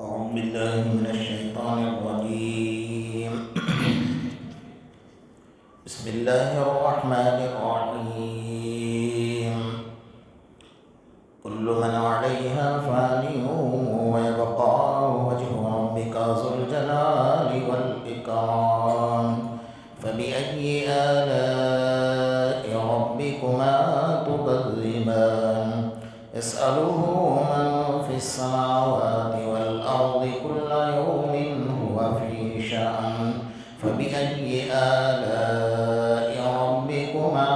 أعوذ بالله من الشيطان الرجيم. بسم الله الرحمن الرحيم. كل من عليها فان ويبقى وجه ربك ذو الجلال والإكرام. فبأي آلاء ربكما تكذبان. يسأله من في السماوات والأرض كل يوم هو في شأن. فبأي آلاء ربكما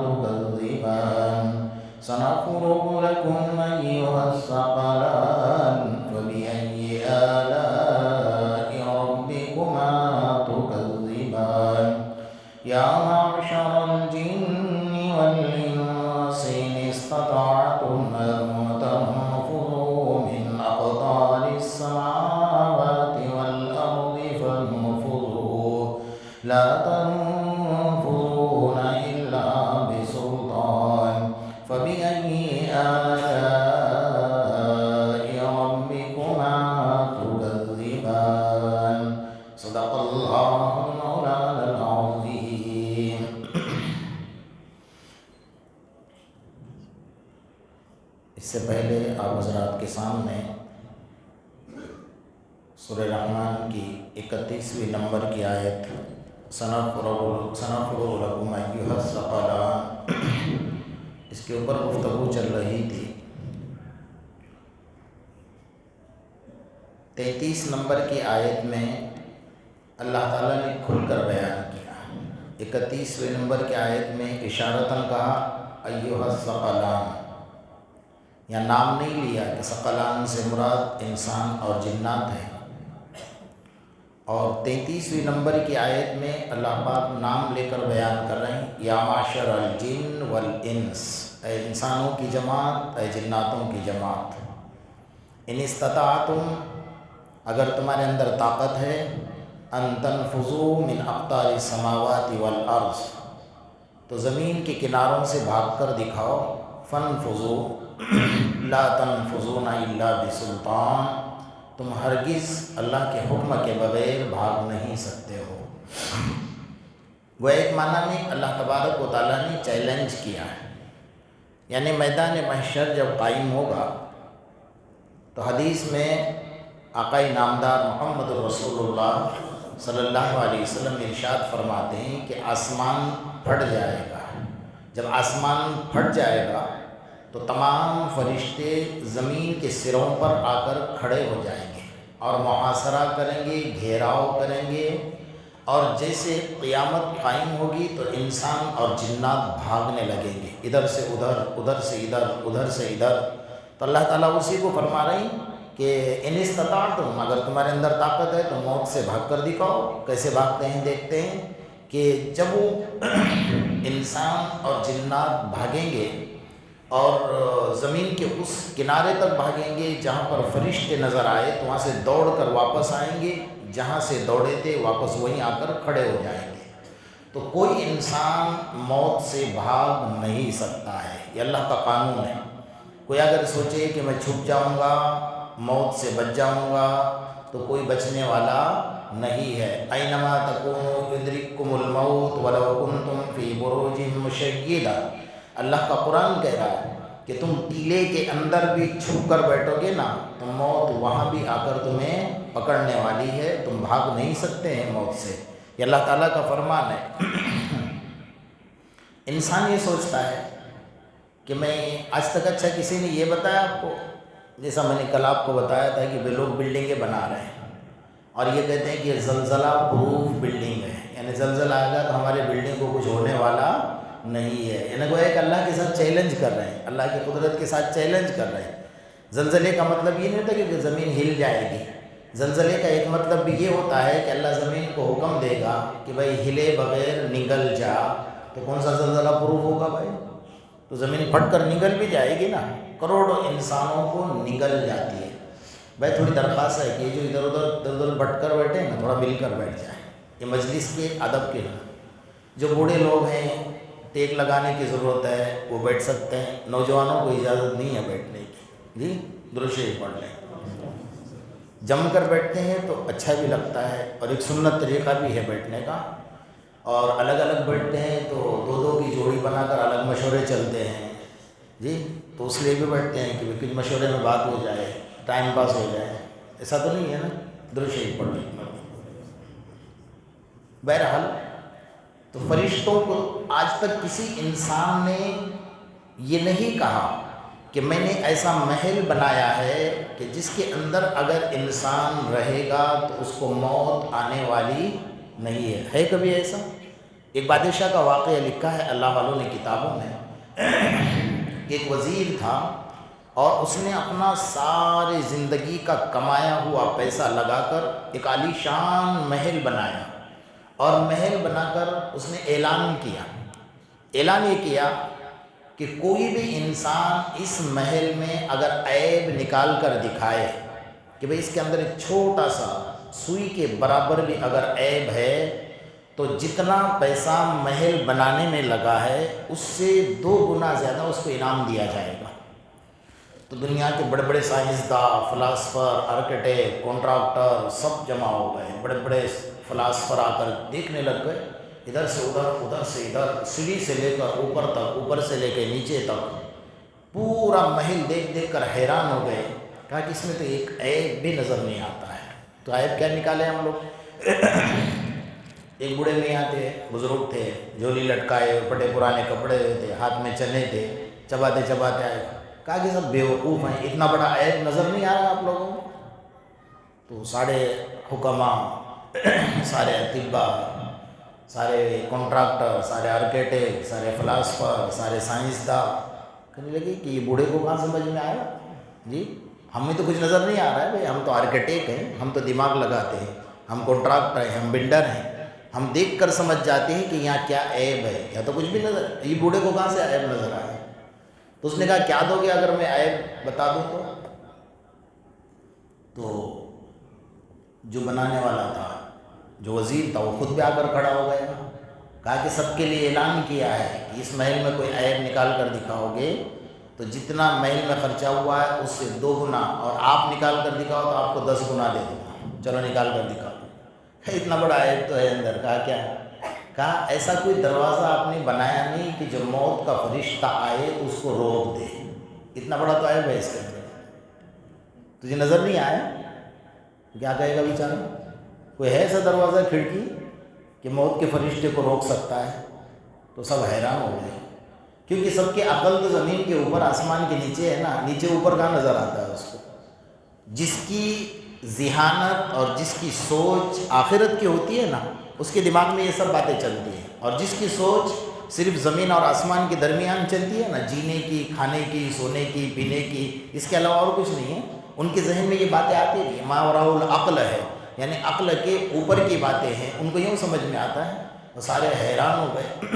تكذبان. سنفرغ لكم أيها الثقلان. فبأي آلاء ربكما تكذبان. يا معشر الجن والإنس إن استطعتم أن تنفذوا من أقطار السماوات والأرض فانفذوا لا تنفذون إلا بسلطان. فبأي آلاء ربكما تكذبان. صدق الله مولانا العظيم. اس سے پہلے آپ حضرات کے سامنے سورہ رحمان کی 31ویں نمبر کی آیت سنفرغ لکم ایھا الثقلان، اس کے اوپر گفتگو چل رہی تھی. 33 نمبر کی آیت میں اللہ تعالیٰ نے کھل کر بیان کیا. 31ویں نمبر کی آیت میں اشارتاً کہا ایھا الثقلان، یا نام نہیں لیا کہ ثقلان سے مراد انسان اور جنات ہیں. اور 33ویں نمبر کی آیت میں اللہ پاک نام لے کر بیان کر رہے ہیں یا معشر الجن والانس، اے انسانوں کی جماعت، اے جناتوں کی جماعت. ان استطاعتم، اگر تمہارے اندر طاقت ہے، ان تنفذوا من اقطار السماوات والارض، تو زمین کے کناروں سے بھاگ کر دکھاؤ. فانفذوا لا تنفذون الا بسلطان، تم ہرگز اللہ کے حکم کے بغیر بھاگ نہیں سکتے ہو. وہ ایک معنی میں اللہ تبارک و تعالیٰ نے چیلنج کیا ہے، یعنی میدان محشر جب قائم ہوگا تو حدیث میں آقا نامدار محمد رسول اللہ صلی اللہ علیہ وسلم ارشاد فرماتے ہیں کہ آسمان پھٹ جائے گا. جب آسمان پھٹ جائے گا تو تمام فرشتے زمین کے سروں پر آ کر کھڑے ہو جائیں گے اور محاصرہ کریں گے، گھیراؤ کریں گے. اور جیسے قیامت قائم ہوگی تو انسان اور جنات بھاگنے لگیں گے، ادھر سے ادھر، ادھر سے ادھر، ادھر سے ادھر. تو اللہ تعالیٰ اسی کو فرما رہے ہیں کہ ان استطاعتم، اگر تمہارے اندر طاقت ہے تو موت سے بھاگ کر دکھاؤ. کیسے بھاگتے ہیں دیکھتے ہیں کہ جب وہ انسان اور جنات بھاگیں گے اور زمین کے اس کنارے تک بھاگیں گے جہاں پر فرشتے نظر آئے تو وہاں سے دوڑ کر واپس آئیں گے، جہاں سے دوڑے تھے واپس وہیں آ کر کھڑے ہو جائیں گے. تو کوئی انسان موت سے بھاگ نہیں سکتا ہے، یہ اللہ کا قانون ہے. کوئی اگر سوچے کہ میں چھپ جاؤں گا، موت سے بچ جاؤں گا، تو کوئی بچنے والا نہیں ہے. اینما تکونوا یدرککم الموت ولو کنتم فی بروج مشیدہ. اللہ کا قرآن کہہ رہا ہے کہ تم ٹیلے کے اندر بھی چھپ کر بیٹھو گے نا تو موت وہاں بھی آ کر تمہیں پکڑنے والی ہے، تم بھاگ نہیں سکتے ہیں موت سے. یہ اللہ تعالیٰ کا فرمان ہے. انسان یہ سوچتا ہے کہ میں آج تک اچھا کسی نے یہ بتایا آپ کو، جیسا میں نے کل آپ کو بتایا تھا کہ لوگ بلڈنگیں بنا رہے ہیں اور یہ کہتے ہیں کہ یہ زلزلہ پروف بلڈنگ ہے، یعنی زلزلہ آئے گا تو ہمارے بلڈنگ کو کچھ ہونے والا نہیں ہے. یعنی وہ ایک اللہ کے ساتھ چیلنج کر رہے ہیں، اللہ کی قدرت کے ساتھ چیلنج کر رہے ہیں. زلزلے کا مطلب یہ نہیں ہوتا کہ زمین ہل جائے گی. زلزلے کا ایک مطلب بھی یہ ہوتا ہے کہ اللہ زمین کو حکم دے گا کہ بھائی ہلے بغیر نگل جا، تو کون سا زلزلہ پروف ہوگا بھائی؟ تو زمین پھٹ کر نگل بھی جائے گی نا، کروڑوں انسانوں کو نگل جاتی ہے۔ بھائی تھوڑی درخواست ہے کہ یہ جو ادھر ادھر بٹ کر بیٹھے ہیں نا، تھوڑا مل کر بیٹھ جائیں، یہ مجلس کے ادب کے نا۔ جو بوڑھے لوگ ہیں ٹیک لگانے کی ضرورت ہے وہ بیٹھ سکتے ہیں، نوجوانوں کو اجازت نہیں ہے بیٹھنے کی، جی درود شریف پڑھ لیں۔ جم کر بیٹھتے ہیں تو اچھا بھی لگتا ہے، اور ایک سنت طریقہ بھی ہے بیٹھنے کا، اور الگ الگ بیٹھتے ہیں تو دو دو کی جوڑی بنا کر الگ مشورے چلتے ہیں، جی تو اس لیے بھی بیٹھتے ہیں کہ کچھ مشورے میں بات ہو جائے، ٹائم پاس ہو جائے، ایسا تو نہیں ہے نا، درود شریف پڑھ لیں۔ بہرحال تو فرشتوں کو آج تک کسی انسان نے یہ نہیں کہا کہ میں نے ایسا محل بنایا ہے کہ جس کے اندر اگر انسان رہے گا تو اس کو موت آنے والی نہیں ہے۔ ہے کبھی ایسا؟ ایک بادشاہ کا واقعہ لکھا ہے اللہ والوں نے کتابوں میں۔ ایک وزیر تھا اور اس نے اپنا سارے زندگی کا کمایا ہوا پیسہ لگا کر ایک عالی شان محل بنایا، اور محل بنا کر اس نے اعلان یہ کیا کہ کوئی بھی انسان اس محل میں اگر عیب نکال کر دکھائے کہ بھئی اس کے اندر ایک چھوٹا سا سوئی کے برابر بھی اگر عیب ہے تو جتنا پیسہ محل بنانے میں لگا ہے اس سے 2 گنا زیادہ اس کو انعام دیا جائے گا۔ تو دنیا کے بڑے بڑے سائنسداں، فلاسفر، آرکیٹیکٹ، کانٹریکٹر سب جمع ہو گئے، بڑے بڑے فلاسفر آ کر دیکھنے لگ گئے، ادھر سے ادھر، ادھر سے ادھر، سیڑھی سے لے کر اوپر تک، اوپر سے لے کے نیچے تک، پورا محل دیکھ دیکھ کر حیران ہو گئے۔ کہا کہ اس میں تو ایک عیب بھی نظر نہیں آتا ہے۔ تو عیب کیا نکالے ہم لوگ؟ ایک بوڑھے میاں تھے، بزرگ تھے، جھولی لٹکائے، پٹے پرانے کپڑے تھے، ہاتھ میں چنے تھے، چباتے چباتے آئے۔ کہا کہ سب بیوقوف ہیں، اتنا بڑا عیب نظر نہیں آ رہا آپ لوگوں کو؟ تو سارے حکماء، سارے اطباء، سارے کانٹریکٹر، سارے آرکیٹیکٹ، سارے فلاسفر، سارے سائنسداں کہنے لگے کہ یہ بوڑھے کو کہاں سمجھ میں آیا؟ جی ہمیں تو کچھ نظر نہیں آ رہا ہے بھائی، ہم تو آرکیٹیکٹ ہیں، ہم تو دماغ لگاتے ہیں، ہم کانٹریکٹر ہیں، ہم بلڈر ہیں، ہم دیکھ کر سمجھ جاتے ہیں کہ یہاں کیا عیب ہے، یا تو کچھ بھی نظر، یہ بوڑھے کو کہاں سے عیب نظر آیا؟ تو اس نے کہا کیا دو گے اگر میں عیب بتا دوں تو جو بنانے والا تھا، جو وزیر تھا، وہ خود بھی آ کر کھڑا ہو گیا۔ کہا کہ سب کے لیے اعلان کیا ہے کہ اس محل میں کوئی عیب نکال کر دکھاؤ گے تو جتنا محل میں خرچہ ہوا ہے اس سے 2 گنا، اور آپ نکال کر دکھاؤ تو آپ کو 10 گنا دے دوں گا، چلو نکال کر دکھاؤ۔ اتنا بڑا عیب تو ہے اندر۔ کہا کیا؟ کہا ایسا کوئی دروازہ آپ نے بنایا نہیں کہ جو موت کا فرشتہ آئے تو اس کو روک دے، اتنا بڑا تو عیب ہے اس کے اندر، تجھے نظر نہیں آیا؟ کیا کہے گا بیچارہ؟ کوئی ہے ایسا دروازہ، کھڑکی کہ موت کے فرشتے کو روک سکتا ہے؟ تو سب حیران ہو گئے، کیونکہ سب کی عقل تو زمین کے اوپر، آسمان کے نیچے ہے نا، نیچے اوپر کہاں نظر آتا ہے اس کو؟ جس کی ذہانت اور جس کی سوچ آخرت کی ہوتی ہے نا، اس کے دماغ میں یہ سب باتیں چلتی ہیں، اور جس کی سوچ صرف زمین اور آسمان کے درمیان چلتی ہے نا، جینے کی، کھانے کی، سونے کی، پینے کی، اس کے علاوہ اور کچھ نہیں ہے، ان کے ذہن میں یہ باتیں آتی نہیں، ما وراء العقل ہے، یعنی عقل کے اوپر کی باتیں ہیں، ان کو یوں سمجھ میں آتا ہے۔ وہ سارے حیران ہو گئے۔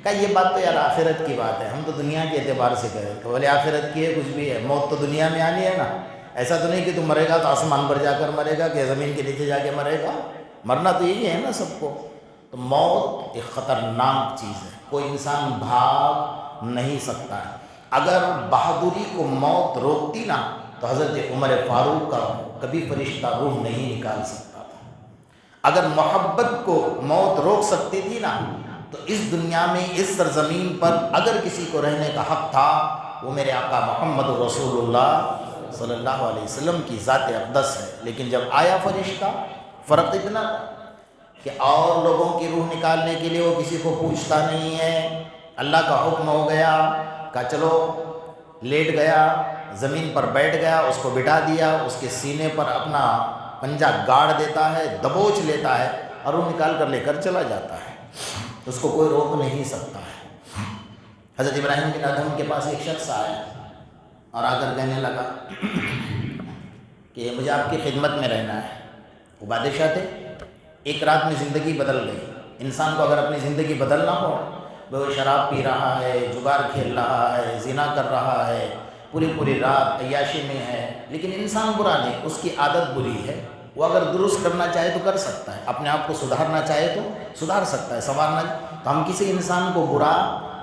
کہا یہ بات تو یار آخرت کی بات ہے، ہم تو دنیا کے اعتبار سے کہہ رہے تھے، بولے آخرت کی ہے کچھ بھی ہے، موت تو دنیا میں آنی ہے نا، ایسا تو نہیں کہ تم مرے گا تو آسمان پر جا کر مرے گا کہ زمین کے نیچے جا کے مرے گا، مرنا تو یہی ہے نا سب کو۔ تو موت ایک خطرناک چیز ہے، کوئی انسان بھاگ نہیں سکتا ہے۔ اگر بہادری کو موت روکتی نا تو حضرت عمر فاروق کا کبھی فرشتہ روح نہیں نکال سکتا تھا۔ اگر محبت کو موت روک سکتی تھی نا تو اس دنیا میں، اس سرزمین پر اگر کسی کو رہنے کا حق تھا وہ میرے آقا محمد رسول اللہ صلی اللہ علیہ وسلم کی ذات اقدس ہے۔ لیکن جب آیا فرشتہ، فرق اتنا کہ اور لوگوں کی روح نکالنے کے لیے وہ کسی کو پوچھتا نہیں ہے، اللہ کا حکم ہو گیا، کہا چلو، لیٹ گیا، زمین پر بیٹھ گیا، اس کو بٹھا دیا، اس کے سینے پر اپنا پنجہ گاڑ دیتا ہے، دبوچ لیتا ہے، اور روح نکال کر لے کر چلا جاتا ہے، اس کو کوئی روک نہیں سکتا ہے۔ حضرت ابراہیم بن ادہم کے پاس ایک شخص آیا اور آ کر کہنے لگا کہ مجھے آپ کی خدمت میں رہنا ہے۔ وہ بادشاہ تھے، ایک رات میں زندگی بدل گئی۔ انسان کو اگر اپنی زندگی بدلنا ہو وہ شراب پی رہا ہے، جگار کھیل رہا ہے، زنا کر رہا ہے، پوری رات عیاشی میں ہے، لیکن انسان برا نہیں، اس کی عادت بری ہے۔ وہ اگر درست کرنا چاہے تو کر سکتا ہے، اپنے آپ کو سدھارنا چاہے تو سدھار سکتا ہے، سنوارنا۔ تو ہم کسی انسان کو برا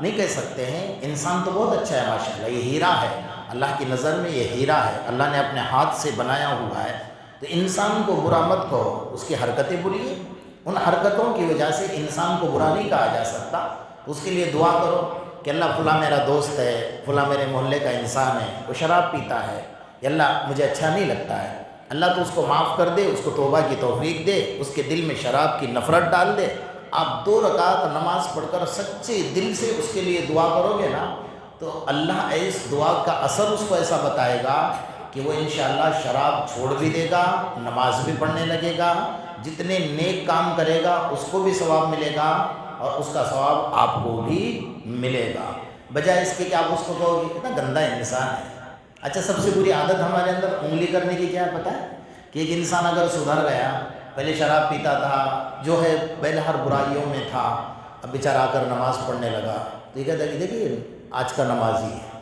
نہیں کہہ سکتے ہیں، انسان تو بہت اچھا ہے ماشاءاللہ، یہ ہیرا ہے، اللہ کی نظر میں یہ ہیرا ہے، اللہ نے اپنے ہاتھ سے بنایا ہوا ہے۔ تو انسان کو برا مت کہو، اس کی حرکتیں بری ہیں، ان حرکتوں کی وجہ سے انسان کو برا نہیں کہا جا سکتا۔ تو اس کے لیے دعا کرو کہ اللہ فلاں میرا دوست ہے، فلاں میرے محلے کا انسان ہے، وہ شراب پیتا ہے، یا اللہ مجھے اچھا نہیں لگتا ہے، اللہ تو اس کو معاف کر دے، اس کو توبہ کی توفیق دے، اس کے دل میں شراب کی نفرت ڈال دے۔ آپ 2 رکعت نماز پڑھ کر سچے دل سے اس کے لیے دعا کرو گے نا، تو اللہ اس دعا کا اثر اس کو ایسا بتائے گا کہ وہ انشاءاللہ شراب چھوڑ بھی دے گا، نماز بھی پڑھنے لگے گا، جتنے نیک کام کرے گا اس کو بھی ثواب ملے گا اور اس کا ثواب آپ کو بھی ملے گا، بجائے اس کے کہ آپ اس کو کہو گے کتنا گندا انسان ہے۔ اچھا، سب سے بری عادت ہمارے اندر انگلی کرنے کی کیا ہے پتہ ہے؟ کہ ایک انسان اگر سدھر گیا، پہلے شراب پیتا تھا، جو ہے پہلے ہر برائیوں میں تھا، اب بیچارہ آ کر نماز پڑھنے لگا، تو یہ کہتا ہے کہ دیکھیے آج کا نمازی ہے،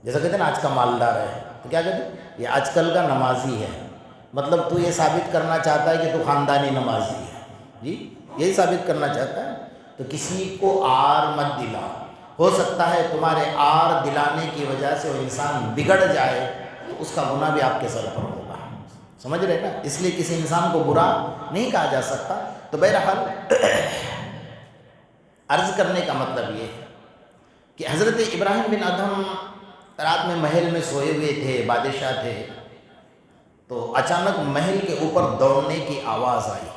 جیسا کہتے ہیں نا آج کا مالدار ہے، تو کیا کہتے ہیں یہ آج کل کا نمازی ہے، مطلب تو یہ ثابت کرنا چاہتا ہے کہ تو خاندانی نمازی ہے، جی یہی ثابت کرنا چاہتا ہے۔ تو کسی کو آر مت دلا، ہو سکتا ہے تمہارے آر دلانے کی وجہ سے وہ انسان بگڑ جائے تو اس کا گناہ بھی آپ کے سر پر ہوگا، سمجھ رہے نا؟ اس لیے کسی انسان کو برا نہیں کہا جا سکتا۔ تو بہرحال عرض کرنے کا مطلب یہ ہے کہ حضرت ابراہیم بن ادھم رات میں محل میں سوئے ہوئے تھے، بادشاہ تھے، تو اچانک محل کے اوپر دوڑنے کی آواز آئی،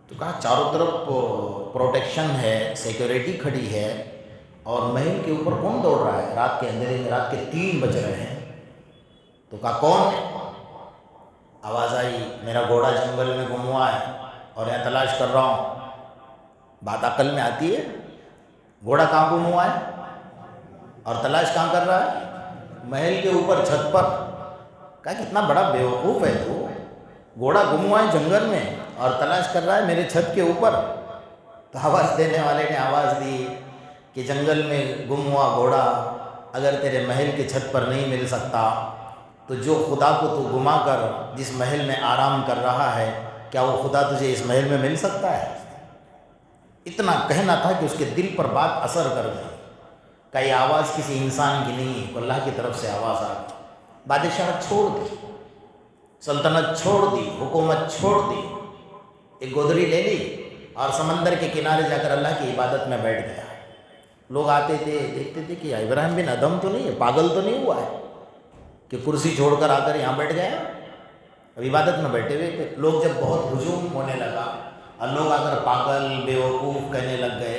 تو کہا چاروں طرف پروٹیکشن ہے، سیکیورٹی کھڑی ہے، اور محل کے اوپر کون دوڑ رہا ہے رات کے اندھیرے میں؟ رات کے 3 بج رہے ہیں۔ تو کہا کون ہے؟ آواز آئی میرا گھوڑا جنگل میں گم ہوا ہے اور یہاں تلاش کر رہا ہوں۔ بات عقل میں آتی ہے؟ گھوڑا کہاں گم ہوا ہے اور تلاش کہاں کر رہا ہے؟ محل کے اوپر چھت پر۔ کہا کتنا بڑا بیوقوف ہے تو، گھوڑا گم ہوا ہے جنگل میں اور تلاش کر رہا ہے میرے چھت کے اوپر۔ تو آواز دینے والے نے آواز دی کہ جنگل میں گم ہوا گھوڑا اگر تیرے محل کے چھت پر نہیں مل سکتا تو جو خدا کو تو گما کر جس محل میں آرام کر رہا ہے، کیا وہ خدا تجھے اس محل میں مل سکتا ہے؟ اتنا کہنا تھا کہ اس کے دل پر بات اثر کر گئی، کہ یہ آواز کسی انسان کی نہیں ہے، اللہ کی طرف سے آواز آ گئی۔ بادشاہ چھوڑ دی، سلطنت چھوڑ دی، حکومت چھوڑ دی، ایک گودری لے لی اور سمندر کے کنارے جا کر اللہ کی عبادت میں بیٹھ گیا۔ لوگ آتے تھے، دیکھتے تھے کہ ابراہیم بن ادھم تو نہیں ہے، پاگل تو نہیں ہوا ہے کہ کرسی چھوڑ کر آ کر یہاں بیٹھ گیا، اب عبادت میں بیٹھے ہوئے تھے۔ لوگ جب بہت ہجوم ہونے لگا اور لوگ آ کر پاگل بیوقوف کہنے لگ گئے،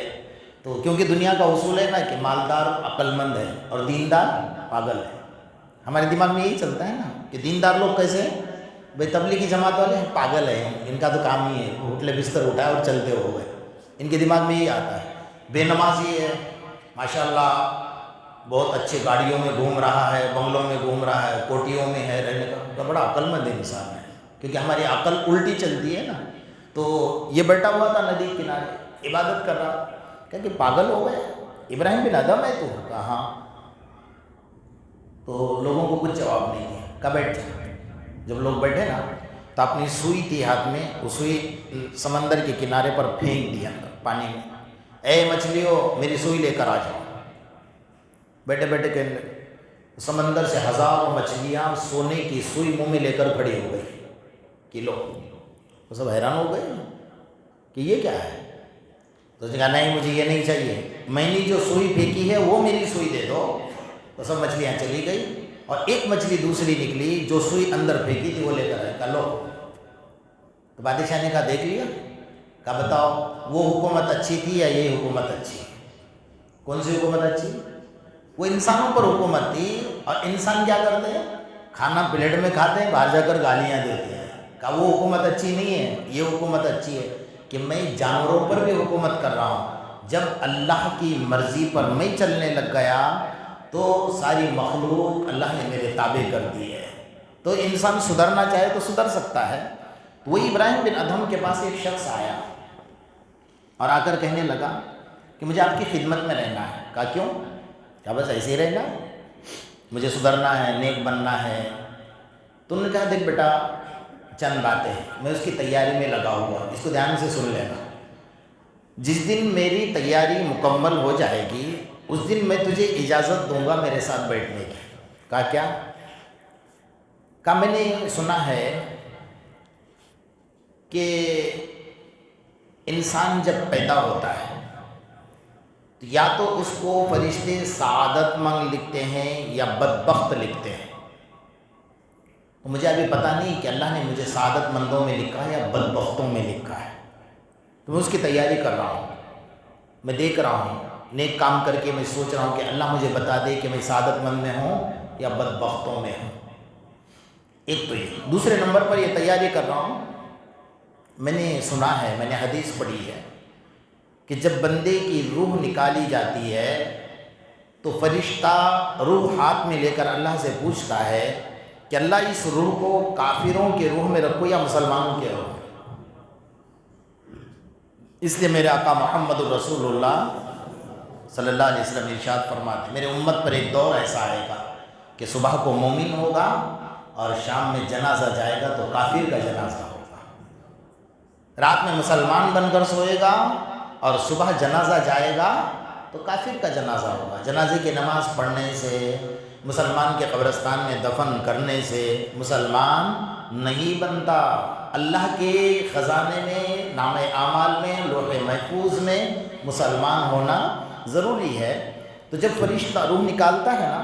تو کیونکہ دنیا کا اصول ہے نا کہ مالدار عقل مند ہے اور دیندار پاگل ہے، ہمارے دماغ میں یہی چلتا ہے نا کہ دیندار لوگ کیسے ہیں؟ بھائی تبلیغی جماعت والے ہیں، پاگل ہیں، ان کا تو کام ہی ہے ہوٹلے بستر اٹھائے اور چلتے ہو گئے، ان کے دماغ میں یہی آتا ہے۔ بے نمازی ہے، ماشاءاللہ بہت اچھی گاڑیوں میں گھوم رہا ہے، بنگلوں میں گھوم رہا ہے، کوٹیوں میں ہے رہنے کا، بڑا عقل مند انسان ہے، کیونکہ ہماری عقل الٹی چلتی ہے نا۔ تو یہ بیٹھا ہوا تھا ندی کنارے عبادت کر رہا، کہ پاگل ہو گئے، ابراہیم بن ادھم ہے تو؟ کہا ہاں۔ تو لوگوں کو کچھ جواب نہیں دیا، کہا بیٹھ جا۔ جب لوگ بیٹھے نا تو اپنی سوئی تھی ہاتھ میں، وہ سوئی سمندر کے کنارے پر پھینک دی اندر پانی میں، اے مچھلیوں میری سوئی لے کر آ جاؤ۔ بیٹھے بیٹھے کہنے لگے، سمندر سے ہزاروں مچھلیاں سونے کی سوئی منہ میں لے کر کھڑی ہو گئی کہ لو۔ وہ سب حیران ہو گئے کہ یہ کیا ہے؟ تو اس نے کہا نہیں مجھے یہ نہیں چاہیے، میں نے جو سوئی پھینکی ہے وہ میری سوئی دے دو۔ تو سب مچھلیاں چلی گئی اور ایک مچھلی دوسری نکلی جو سوئی اندر پھینکی تھی وہ لے کر آئے، کہا لو۔ تو بادشاہ نے کہا دیکھ لیا؟ کہا بتاؤ وہ حکومت اچھی تھی یا یہ حکومت اچھی؟ کون سی حکومت اچھی؟ وہ انسانوں پر حکومت تھی، اور انسان کیا کرتے ہیں؟ کھانا پلیٹ میں کھاتے ہیں، باہر جا کر گالیاں دیتے ہیں۔ کہا وہ حکومت اچھی نہیں ہے، یہ حکومت اچھی ہے کہ میں جانوروں پر بھی حکومت کر رہا ہوں۔ جب اللہ کی مرضی پر میں چلنے لگ گیا تو ساری مخلوق اللہ نے میرے تابع کر دی ہے۔ تو انسان سدھرنا چاہے تو سدھر سکتا ہے۔ وہی ابراہیم بن ادھم کے پاس ایک شخص آیا اور آ کر کہنے لگا کہ کہ مجھے آپ کی خدمت میں رہنا ہے۔ کہا کیوں؟ کہا بس ایسے ہی رہنا ہے، مجھے سدھرنا ہے، نیک بننا ہے۔ تو انہوں نے کہا دیکھ بیٹا چند باتیں ہیں، میں اس کی تیاری میں لگا ہوا، اس کو دھیان سے سن لینا۔ جس دن میری تیاری مکمل ہو جائے گی اس دن میں تجھے اجازت دوں گا میرے ساتھ بیٹھنے کی۔ کہا کیا؟ کہا میں نے سنا ہے کہ انسان جب پیدا ہوتا ہے تو یا تو اس کو فرشتے سعادت مند لکھتے ہیں یا بدبخت لکھتے ہیں۔ تو مجھے ابھی پتہ نہیں کہ اللہ نے مجھے سعادت مندوں میں لکھا ہے یا بدبختوں میں لکھا ہے، تو میں اس کی تیاری کر رہا ہوں۔ میں دیکھ رہا ہوں نیک کام کر کے، میں سوچ رہا ہوں کہ اللہ مجھے بتا دے کہ میں سعادت مند میں ہوں یا بدبختوں میں ہوں۔ ایک تو یہ۔ دوسرے نمبر پر یہ تیاری کر رہا ہوں، میں نے سنا ہے، میں نے حدیث پڑھی ہے کہ جب بندے کی روح نکالی جاتی ہے تو فرشتہ روح ہاتھ میں لے کر اللہ سے پوچھتا ہے کہ اللہ اس روح کو کافروں کے روح میں رکھو یا مسلمانوں کے روح میں۔ اس لیے میرے آقا محمد الرسول اللہ صلی اللہ علیہ وسلم ارشاد فرماتے ہیں میرے امت پر ایک دور ایسا آئے گا کہ صبح کو مومن ہوگا اور شام میں جنازہ جائے گا تو کافر کا جنازہ ہوگا، رات میں مسلمان بن کر سوئے گا اور صبح جنازہ جائے گا تو کافر کا جنازہ ہوگا۔ جنازے کی نماز پڑھنے سے، مسلمان کے قبرستان میں دفن کرنے سے مسلمان نہیں بنتا۔ اللہ کے خزانے میں، نام اعمال میں، لوح محفوظ میں مسلمان ہونا ضروری ہے۔ تو جب فرشتہ روح نکالتا ہے نا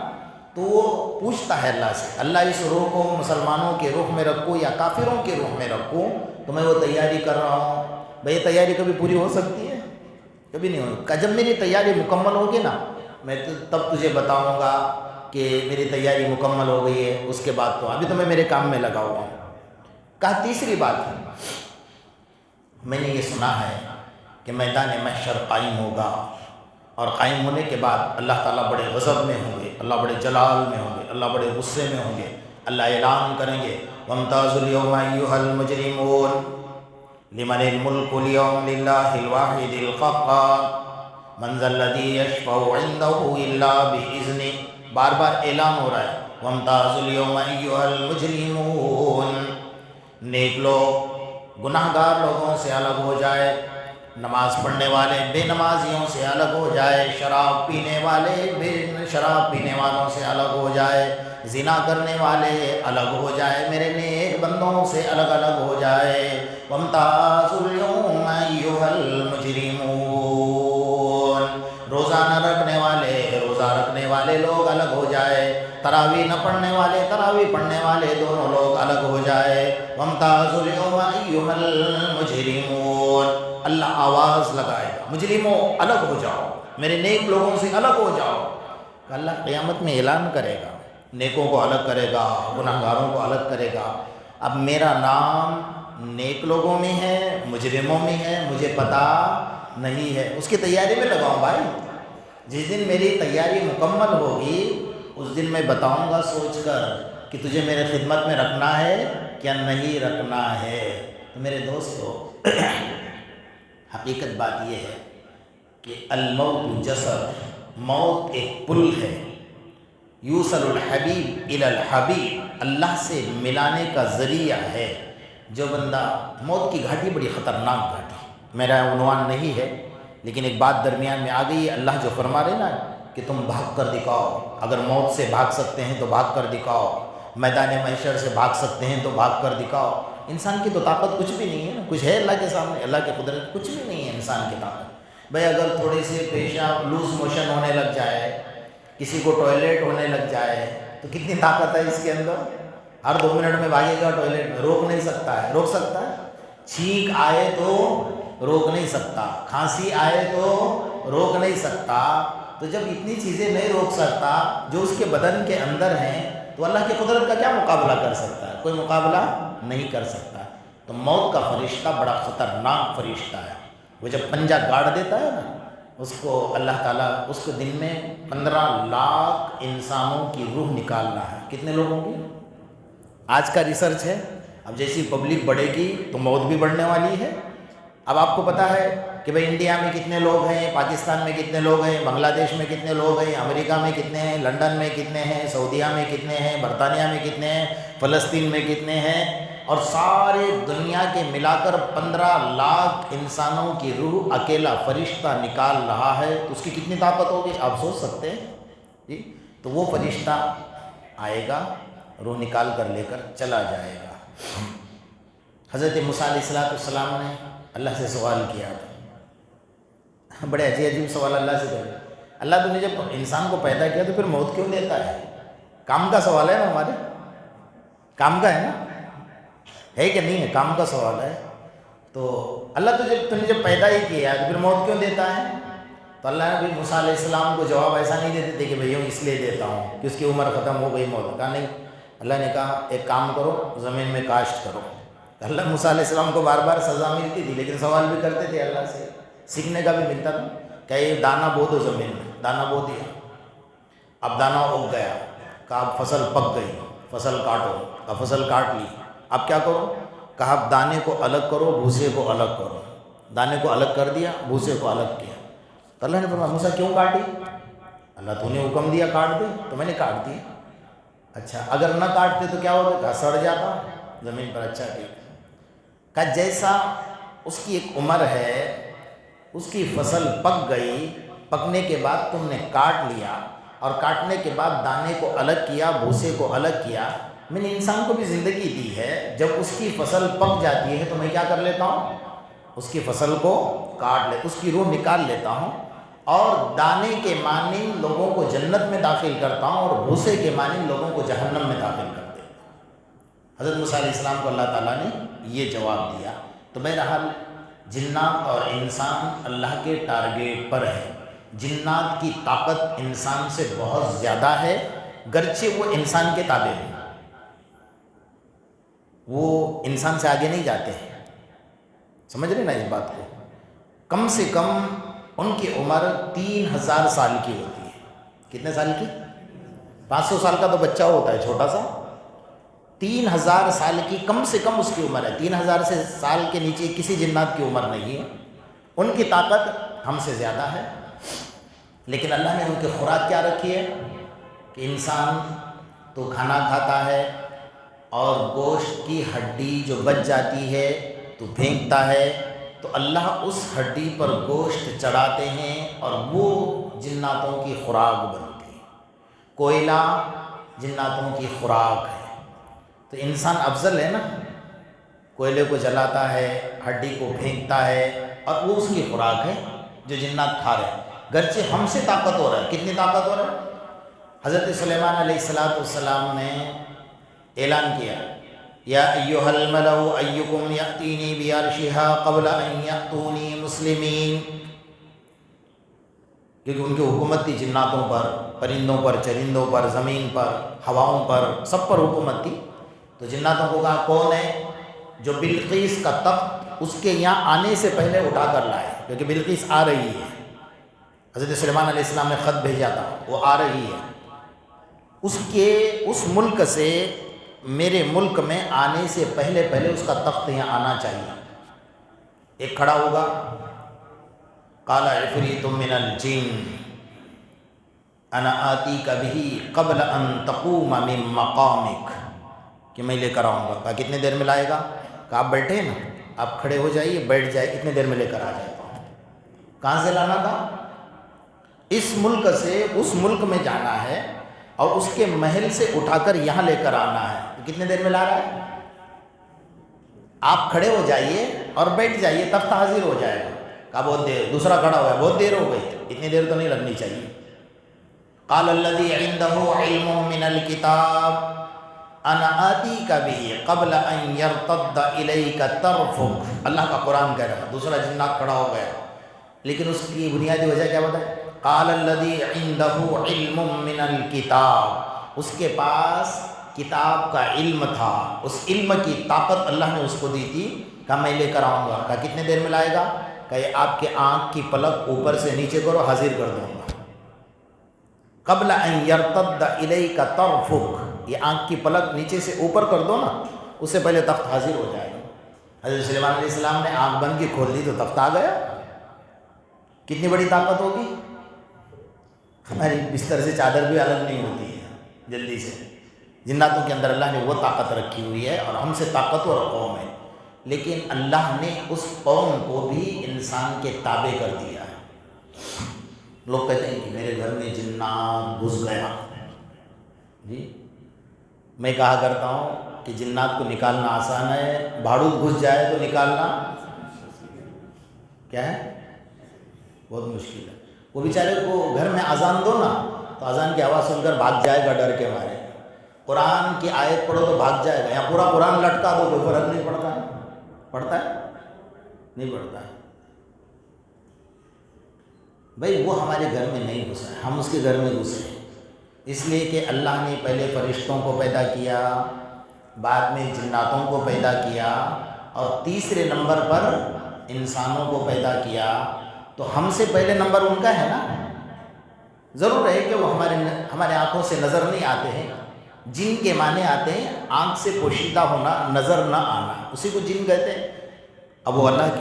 تو وہ پوچھتا ہے اللہ سے، اللہ اس روح کو مسلمانوں کے روح میں رکھوں یا کافروں کے روح میں رکھوں؟ تو میں وہ تیاری کر رہا ہوں۔ بھئی یہ تیاری کبھی پوری ہو سکتی ہے؟ کبھی نہیں ہوگی۔ جب میری تیاری مکمل ہوگی نا میں تب تجھے بتاؤں گا کہ میری تیاری مکمل ہو گئی ہے، اس کے بعد تو ابھی تو میں میرے کام میں لگا ہوا ہوں۔ کہا تیسری بات ہے، میں نے یہ سنا ہے کہ میدان محشر قائم ہوگا اور قائم ہونے کے بعد اللہ تعالیٰ بڑے غضب میں ہوں گے، اللہ بڑے جلال میں ہوں گے، اللہ بڑے غصے میں ہوں گے۔ اللہ اعلان کریں گے وَامْتَازُوا الْيَوْمَ أَيُّهَا الْمُجْرِمُونَ لِمَنِ الْمُلْكُ الْيَوْمَ لِلَّهِ الْوَاحِدِ الْقَهَّارِ مَنْ ذَا الَّذِي يَشْفَعُ عِنْدَهُ إِلَّا بِإِذْنِهِ۔ بار بار اعلان ہو رہا ہے وَامْتَازُوا الْيَوْمَ أَيُّهَا الْمُجْرِمُونَ، نیک لوگ گناہ گار لوگوں سے الگ ہو جائے، نماز پڑھنے والے بے نمازیوں سے الگ ہو جائے، شراب پینے والے شراب پینے والوں سے الگ ہو جائے، زنا کرنے والے الگ ہو جائے، میرے نیک بندوں سے الگ الگ ہو جائے۔ وَامْتَازُوا الْيَوْمَ أَيُّهَا الْمُجْرِمُونَ، روزہ نہ رکھنے والے روزہ رکھنے والے لوگ الگ ہو جائے، تراویح نہ پڑھنے والے تراویح پڑھنے والے دونوں لوگ الگ ہو جائے۔ وَامْتَازُوا الْيَوْمَ أَيُّهَا الْمُجْرِمُونَ، اللہ آواز لگائے گا مجرموں الگ ہو جاؤ، میرے نیک لوگوں سے الگ ہو جاؤ۔ اللہ قیامت میں اعلان کرے گا، نیکوں کو الگ کرے گا، گناہ گاروں کو الگ کرے گا۔ اب میرا نام نیک لوگوں میں ہے مجرموں میں ہے مجھے پتہ نہیں ہے، اس کی تیاری میں لگاؤں بھائی۔ جس دن میری تیاری مکمل ہوگی اس دن میں بتاؤں گا سوچ کر کہ تجھے میرے خدمت میں رکھنا ہے کیا نہیں رکھنا ہے۔ تو میرے دوستو حقیقت بات یہ ہے کہ الموت جسر، موت ایک پل ہے، یوصل الحبیب الی الحبیب، اللہ سے ملانے کا ذریعہ ہے۔ جو بندہ، موت کی گھاٹی بڑی خطرناک گھاٹی، میرا عنوان نہیں ہے لیکن ایک بات درمیان میں آ گئی ہے۔ اللہ جو فرما رہے نا کہ تم بھاگ کر دکھاؤ، اگر موت سے بھاگ سکتے ہیں تو بھاگ کر دکھاؤ، میدان محشر سے بھاگ سکتے ہیں تو بھاگ کر دکھاؤ۔ انسان کی تو طاقت کچھ بھی نہیں ہے نا، کچھ ہے اللہ کے سامنے، اللہ کی قدرت کچھ بھی نہیں ہے انسان کی طاقت۔ بھئی اگر تھوڑی سی پیشاب لوز موشن ہونے لگ جائے، کسی کو ٹوائلٹ ہونے لگ جائے تو کتنی طاقت ہے اس کے اندر، ہر 2 منٹ میں بھاگے گا ٹوائلٹ میں، روک نہیں سکتا ہے، روک سکتا ہے؟ چھینک آئے تو روک نہیں سکتا، کھانسی آئے تو روک نہیں سکتا۔ تو جب اتنی چیزیں نہیں روک سکتا جو اس کے بدن کے اندر ہیں تو اللہ کی قدرت کا کیا مقابلہ کر سکتا ہے؟ کوئی مقابلہ نہیں کر سکتا۔ تو موت کا فرشتہ بڑا خطرناک فرشتہ ہے، وہ جب پنجہ گاڑ دیتا ہے نا اس کو اللہ تعالیٰ، اس کو دن میں 15 لاکھ انسانوں کی روح نکالنا ہے۔ کتنے لوگوں کی؟ آج کا ریسرچ ہے، اب جیسی پبلک بڑھے گی تو موت بھی بڑھنے والی ہے۔ اب آپ کو پتہ ہے کہ بھئی انڈیا میں کتنے لوگ ہیں، پاکستان میں کتنے لوگ ہیں، بنگلہ دیش میں کتنے لوگ ہیں، امریکہ میں کتنے ہیں، لنڈن میں کتنے ہیں، سعودیہ میں کتنے ہیں، برطانیہ میں کتنے ہیں، فلسطین میں کتنے ہیں، اور سارے دنیا کے ملا کر 15 لاکھ انسانوں کی روح اکیلا فرشتہ نکال رہا ہے، تو اس کی کتنی طاقت ہوگی آپ سوچ سکتے ہیں جی؟ تو وہ فرشتہ آئے گا، روح نکال کر لے کر چلا جائے گا۔ حضرت موسیٰ علیہ السلام نے اللہ سے سوال کیا تھا، بڑے عجیب سوال اللہ سے کرے، اللہ تو نے جب انسان کو پیدا کیا تو پھر موت کیوں دیتا ہے؟ کام کا سوال ہے نا، ہمارے کام کا ہے نا، ہے کہ نہیں ہے؟ کام کا سوال ہے۔ تو اللہ تو نے جب پیدا ہی کیا تو پھر موت کیوں دیتا ہے؟ تو اللہ نے بھی موسیٰ علیہ السلام کو جواب ایسا نہیں دیتے تھے کہ بھئی اس لیے دیتا ہوں کہ اس کی عمر ختم ہو گئی، موت کا نہیں۔ اللہ نے کہا ایک کام کرو، زمین میں کاشت کرو۔ اللہ موسیٰ علیہ السلام کو بار بار سزا ملتی تھی لیکن سوال بھی کرتے تھے اللہ سے، سیکھنے کا بھی ملتا تھا کہ یہ دانہ بو دو زمین میں، دانہ بو دیا، اب دانہ اگ گیا، کہا اب فصل پک گئی، فصل کاٹو، اب فصل کاٹ لی، اب کیا کرو؟ کہا اب دانے کو الگ کرو، بھوسے کو الگ کرو۔ دانے کو الگ کر دیا، بھوسے کو الگ کیا۔ تو اللہ نے فرمایا موسیٰ کیوں کاٹی؟ اللہ تو نے حکم دیا کاٹ دے، تو میں نے کاٹ دیا۔ اچھا اگر نہ کاٹتے تو کیا ہوتا؟ کہا سڑ جاتا زمین پر۔ اچھا ٹھیک ہے، کہ جیسا اس کی ایک عمر ہے، اس کی فصل پک گئی، پکنے کے بعد تم نے کاٹ لیا، اور کاٹنے کے بعد دانے کو الگ کیا، بھوسے کو الگ کیا۔ میں نے انسان کو بھی زندگی دی ہے، جب اس کی فصل پک جاتی ہے تو میں کیا کر لیتا ہوں؟ اس کی فصل کو کاٹ اس کی روح نکال لیتا ہوں، اور دانے کے مانند لوگوں کو جنت میں داخل کرتا ہوں، اور بھوسے کے مانند لوگوں کو جہنم میں داخل کر دیتا ہوں۔ حضرت موسیٰ علیہ السلام کو اللہ تعالیٰ نے یہ جواب دیا۔ تو بہرحال جنات اور انسان اللہ کے ٹارگیٹ پر ہے۔ جنات کی طاقت انسان سے بہت زیادہ ہے، گرچہ وہ انسان کے تابع ہیں، وہ انسان سے آگے نہیں جاتے ہیں، سمجھ رہے نا اس بات کو؟ کم سے کم ان کی عمر 3000 سال کی ہوتی ہے۔ کتنے سال کی؟ 500 سال کا تو بچہ ہوتا ہے چھوٹا سا، 3000 سال کی کم سے کم اس کی عمر ہے۔ 3000 سے سال کے نیچے کسی جنات کی عمر نہیں ہے۔ ان کی طاقت ہم سے زیادہ ہے، لیکن اللہ نے ان کی خوراک کیا رکھی ہے کہ انسان تو کھانا کھاتا ہے اور گوشت کی ہڈی جو بچ جاتی ہے تو پھینکتا ہے، تو اللہ اس ہڈی پر گوشت چڑھاتے ہیں اور وہ جناتوں کی خوراک بنتی ہے۔ کوئلہ جناتوں کی خوراک ہے، تو انسان افضل ہے نا، کوئلے کو جلاتا ہے، ہڈی کو پھینکتا ہے، اور وہ اس کی خوراک ہے جو جنات کھا رہے ہیں۔ گرچہ ہم سے طاقت ہو رہا ہے، کتنی طاقت ہو رہا ہے؟ حضرت سلیمان علیہ السلام نے اعلان کیا، یا ایھا الملأ ایکم یأتینی بعرشها قبل ان یأتونی مسلمین، کیونکہ ان کی حکومت تھی جناتوں پر، پرندوں پر، چرندوں پر، زمین پر، ہواؤں پر، سب پر حکومت تھی۔ تو جناتوں کو کہا کون ہے جو بلقیس کا تخت اس کے یہاں آنے سے پہلے اٹھا کر لائے، کیونکہ بلقیس آ رہی ہے۔ حضرت سلیمان علیہ السلام نے خط بھیجا تھا، وہ آ رہی ہے، اس ملک سے میرے ملک میں آنے سے پہلے اس کا تخت یہاں آنا چاہیے۔ ایک کھڑا ہوگا، قال عفریت من الجن انا آتیک بہ قبل ان تقوم من مقامک، کہ میں لے کر آؤں گا۔ کہا کتنے دیر میں لائے گا؟ کہا آپ بیٹھے نا، آپ کھڑے ہو جائیے، بیٹھ جائے، اتنے دیر میں لے کر آ جاتا ہوں۔ کہاں سے لانا تھا؟ اس ملک سے اس ملک میں جانا ہے، اور اس کے محل سے اٹھا کر یہاں لے کر آنا ہے۔ کتنے دیر میں لا رہا ہے؟ آپ کھڑے ہو جائیے اور بیٹھ جائیے، تخت حاضر ہو جائے گا۔ کہا بہت دیر، دوسرا کھڑا ہوا ہے، بہت دیر ہو گئی، اتنی دیر تو نہیں لگنی چاہیے۔ قال الذی عنده علم من الکتاب انا آتیک بہ قبل ان یرتد الیک طرفک، اللہ کا قرآن کہہ رہا ہے۔ دوسرا جنات کھڑا ہو گیا، لیکن اس کی بنیادی وجہ کیا بتائے؟ قال الذی عنده علم من الکتاب، اس کے پاس کتاب کا علم تھا، اس علم کی طاقت اللہ نے اس کو دی تھی۔ کہا میں لے کر آؤں گا۔ کہا کتنے دیر میں لائے گا؟ کہ آپ کے آنکھ کی پلک اوپر سے نیچے کرو، حاضر کر دوں گا۔ قبل ان یرتد الیک طرفک، یہ آنکھ کی پلک نیچے سے اوپر کر دو نا، اس سے پہلے تخت حاضر ہو جائے گا۔ حضرت سلیمان علیہ السلام نے آنکھ بند کی، کھول دی تو تخت آ گیا۔ کتنی بڑی طاقت ہوگی؟ ہماری بستر سے چادر بھی الگ نہیں ہوتی ہے جلدی سے. جناتوں کے اندر اللہ نے وہ طاقت رکھی ہوئی ہے اور ہم سے طاقتور قوم ہے، لیکن اللہ نے اس قوم کو بھی انسان کے تابع کر دیا ہے. لوگ کہتے ہیں کہ میرے گھر میں جنات گھس گیا. جی میں کہا کرتا ہوں کہ جنات کو نکالنا آسان ہے، بھاڑوت گھس جائے تو نکالنا کیا ہے؟ بہت مشکل ہے. وہ بیچارے کو گھر میں اذان دو نا تو اذان کی آواز سن کر بھاگ جائے گا ڈر کے مارے. قرآن کی آیت پڑھو تو بھاگ جائے گا. یہاں پورا قرآن لٹکا دو کوئی فرق نہیں پڑتا ہے. پڑتا ہے؟ نہیں پڑتا ہے. بھائی وہ ہمارے گھر میں نہیں گھسا ہے، ہم اس کے گھر میں گھسے ہیں. اس لیے کہ اللہ نے پہلے فرشتوں کو پیدا کیا، بعد میں جناتوں کو پیدا کیا، اور تیسرے نمبر پر انسانوں کو پیدا کیا. تو ہم سے پہلے نمبر ان کا ہے نا. ضرور ہے کہ وہ ہمارے آنکھوں سے نظر نہیں آتے ہیں. جن کے معنی آتے ہیں آنکھ سے پوشیدہ ہونا، نظر نہ آنا، اسی کو جن کہتے ہیں. اب وہ اللہ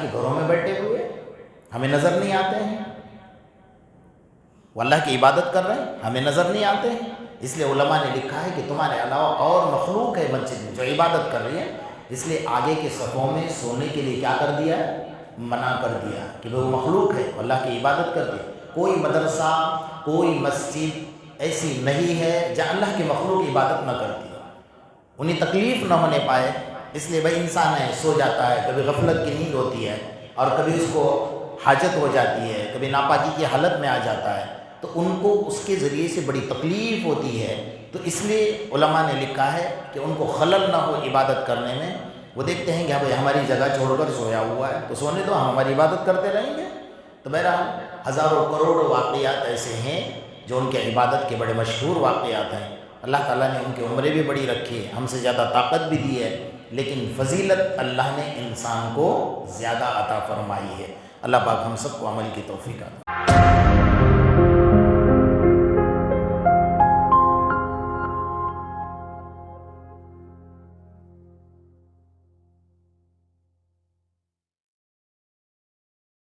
کے گھروں میں بیٹھے ہوئے ہمیں نظر نہیں آتے ہیں. وہ اللہ کی عبادت کر رہے ہیں ہمیں نظر نہیں آتے ہیں. اس لیے علماء نے لکھا ہے کہ تمہارے علاوہ اور مخلوق ہے مسجد میں جو عبادت کر رہی ہے، اس لیے آگے کے صفوں میں سونے کے لیے کیا کر دیا ہے؟ منع کر دیا کہ وہ مخلوق ہے، اللہ کی عبادت کرتی ہے. کوئی مدرسہ، کوئی مسجد ایسی نہیں ہے جہاں اللہ کی مخلوق عبادت نہ کرتی ہو، انہیں تکلیف نہ ہونے پائے. اس لیے بھائی انسان ہے، سو جاتا ہے، کبھی غفلت کی نیند ہوتی ہے اور کبھی اس کو حاجت ہو جاتی ہے، کبھی ناپاکی کی حالت میں آ جاتا ہے، تو ان کو اس کے ذریعے سے بڑی تکلیف ہوتی ہے. تو اس لیے علماء نے لکھا ہے کہ ان کو خلل نہ ہو عبادت کرنے میں. وہ دیکھتے ہیں کہ بھائی ہماری جگہ چھوڑ کر سویا ہوا ہے تو سونے دو، ہم ہماری عبادت کرتے رہیں گے. تو بہرحال ہزاروں کروڑوں واقعات ایسے ہیں جو ان کے عبادت کے بڑے مشہور واقعات ہیں. اللہ تعالیٰ نے ان کی عمریں بھی بڑی رکھی ہے، ہم سے زیادہ طاقت بھی دی ہے، لیکن فضیلت اللہ نے انسان کو زیادہ عطا فرمائی ہے. اللہ پاک ہم سب کو عمل کی توفیق عطا